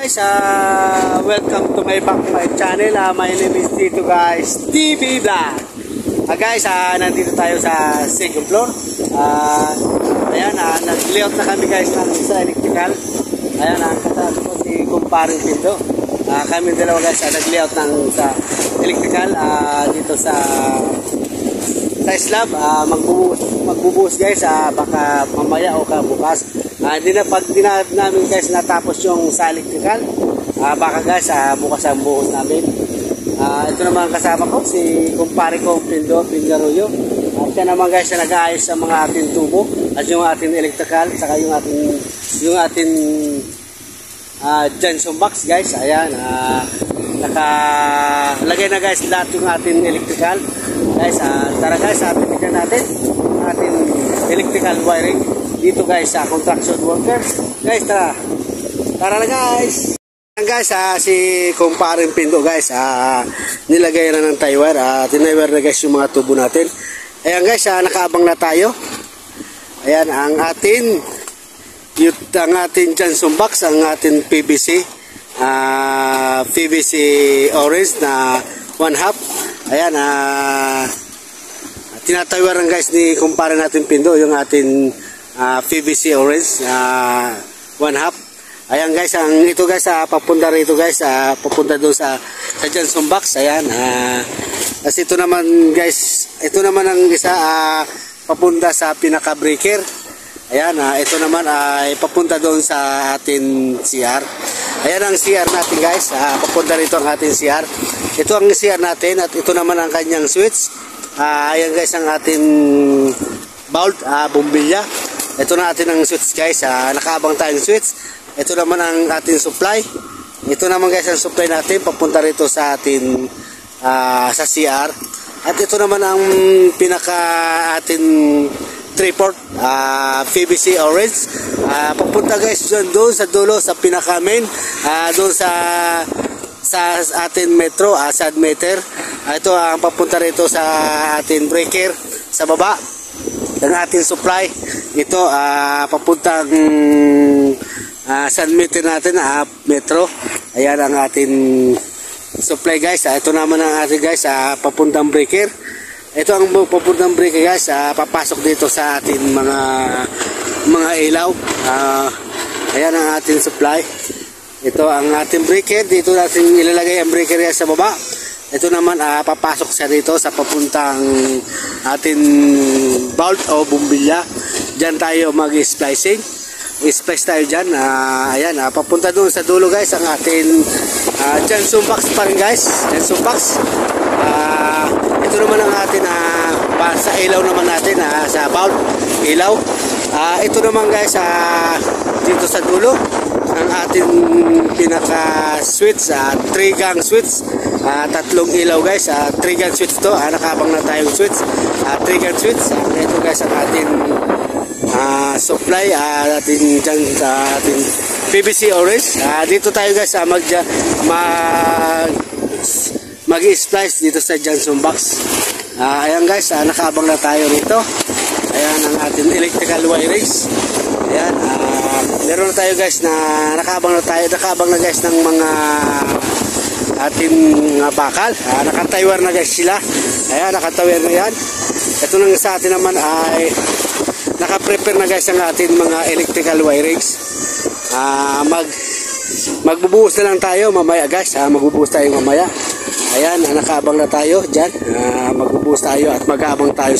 Guys, welcome to my channel. My name is Tito guys, TV Vlog. Guys, nandito tayo sa second floor. Ayan, nag-layout na kami guys ng isa electrical. Ayan, kasama ko si Kumparing Pindo. Kami dalawa guys, nag-layout ng sa electrical dito sa slab. Magbubuhos guys, baka mamaya o bukas. Hindi na namin guys natapos yung sa electrical. Baka guys bukas ang buhos namin. Ito naman kasama ko si kumpare ko Pindo Pingaruyo. Siya naman guys na nag-aayos sa mga ating tubo at yung ating electrical saka yung ating Johnson box guys. Ayan, nakalagay na guys lahat yung ating electrical guys. Tara guys, tingnan natin ating electrical wiring dito guys sa construction workers. Guys, tara na guys. Guys, si Kumparing Pindo guys, nilagay na ng tie wire. Tinay-wire na guys yung mga tubo natin. Ayan guys, nakaabang na tayo. Ayan ang ating Johnson box, ang ating PVC orange na 1/2. Ayan, tinatay-wire guys ni kumpare natin Pindo yung ating PVC orange 1/2. Ayan guys, ito guys papunta rito guys, papunta doon sa Johnson box. Ayan, kasi ito naman guys, ito naman ang isa papunta sa pinaka breaker. Ayan, ito naman ay papunta doon sa ating CR. Ayan ang CR natin guys, papunta rito ang ating CR. Ito ang CR natin at ito naman ang kanyang switch. Ayan guys ang ating bulb, bombilya. Ito na atin ang switch guys, nakaabang tayong switch. Ito naman ang ating supply. Ito naman guys ang supply natin papunta rito sa ating sa CR. At ito naman ang pinaka ating 3/4 PVC orange. Papunta guys doon sa dulo sa pinaka main, doon sa ating metro, sad meter. Ito ang papunta rito sa ating breaker sa baba. Ang ating supply ito papuntang sad meter natin, metro. Ayan ang ating supply guys. Ito naman ang ating guys papuntang breaker. Ito ang papuntang breaker guys, papasok dito sa ating mga ilaw. Ayan ang ating supply. Ito ang ating breaker. Dito natin ilalagay ang breaker guys sa baba. Ito naman papasok siya dito sa papuntang ating bulb o bumbilya. Diyan tayo mag-splicing. I-splice tayo dyan. Ayan, papunta doon sa dulo guys ang ating Johnson box pa rin guys. Johnson box. Ito naman ang ating sa ilaw naman natin, sa bulb ilaw. Ito naman guys dito sa dulo ang ating pinaka switch, 3-gang switch, tatlong ilaw guys, 3-gang switch to. Nakabang na tayong switch, 3-gang switch. Ito guys ang ating supply, ating dyan sa ating PVC orange. Dito tayo guys mag-splice dito sa Johnson box. Ayan guys, nakaabang na tayo rito. Ayan ang ating electrical wirings. Ayan, meron na tayo guys na nakaabang na guys ng mga ating bakal. Nakatay-wire na guys sila. Ayan, nakatay-wire na yan. Ito nang sa atin naman ay naka-prepare na guys ang ating mga electrical wirings. Magbubuhos na lang tayo mamaya guys. Magbubuhos tayo mamaya. Ayan, nakaabang na tayo dyan. Magbubuhos tayo at mag-aabang tayo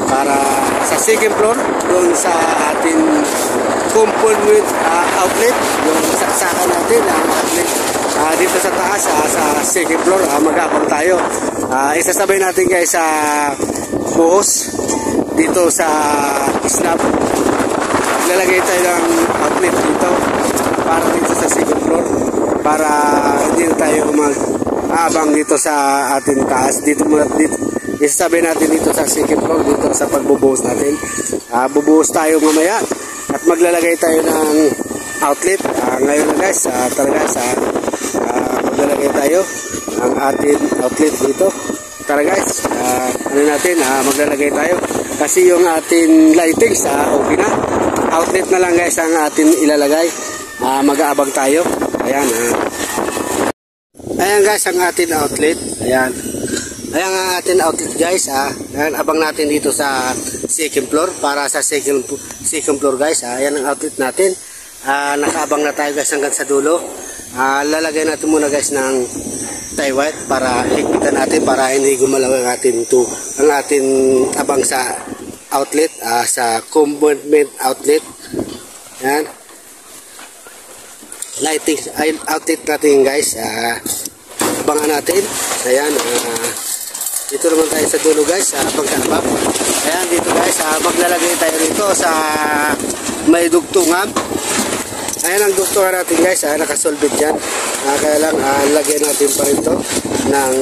para sa second floor doon sa ating compound with outlet, yung saksakan natin ang outlet dito sa taas sa second floor. Mag-aabang tayo. Isasabay natin guys sa buhos dito sa slab. Lalagay tayo ng outlet dito para dito sa second floor para hindi na tayo mag-aabang dito sa ating taas. Dito isasabay natin dito sa second floor dito sa pagbubuhos natin. Bubuhos tayo mamaya at maglalagay tayo ng outlet. Ngayon guys, tara guys, maglalagay tayo ang ating outlet dito. Tara guys, maglalagay tayo kasi yung ating lightings okay na. Outlet na lang guys ang ating ilalagay. mag-aabang tayo. Ayan. Ayan guys, ang atin outlet. Ayan. Ayan ang atin outlet guys. Ayan, abang natin dito sa second floor. Para sa second floor guys. Ayan ang outlet natin. Nakaabang na tayo guys hanggang sa dulo. Lalagay natin muna guys ng tie wire para higpitan natin para hindi gumalaw ang ating abang sa outlet, sa component outlet. Yan. Lighting outlet natin guys. Abangan natin. Ayan. Dito naman tayo sa dulo guys. Pagkabab. Ayan dito guys. Maglalagay tayo dito sa may dugtungan. Ayan ang dugtungan natin guys. Nakasolvit dyan. Kaya lang lagyan natin pa rin to ng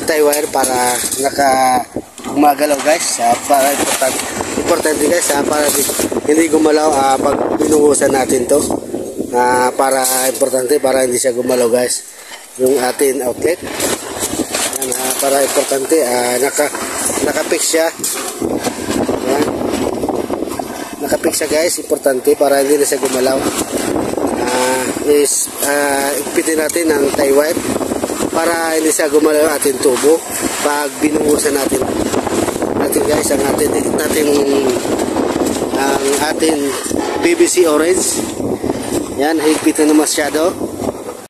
tie wire para gumagalaw guys. Para importante guys. Para hindi gumalaw pag binuhusan natin to. Para importante para hindi siya gumalaw guys. Yung atin outlet. Ayan, para importante naka-fix siya. Ayan. Naka-fix siya guys. Importante para hindi na siya gumalaw. Ipitin natin ng tie wire para hindi siya gumalaw ang ating tubo pag binuhusan natin guys ang ating PVC orange. Yan, higpitin na masyado.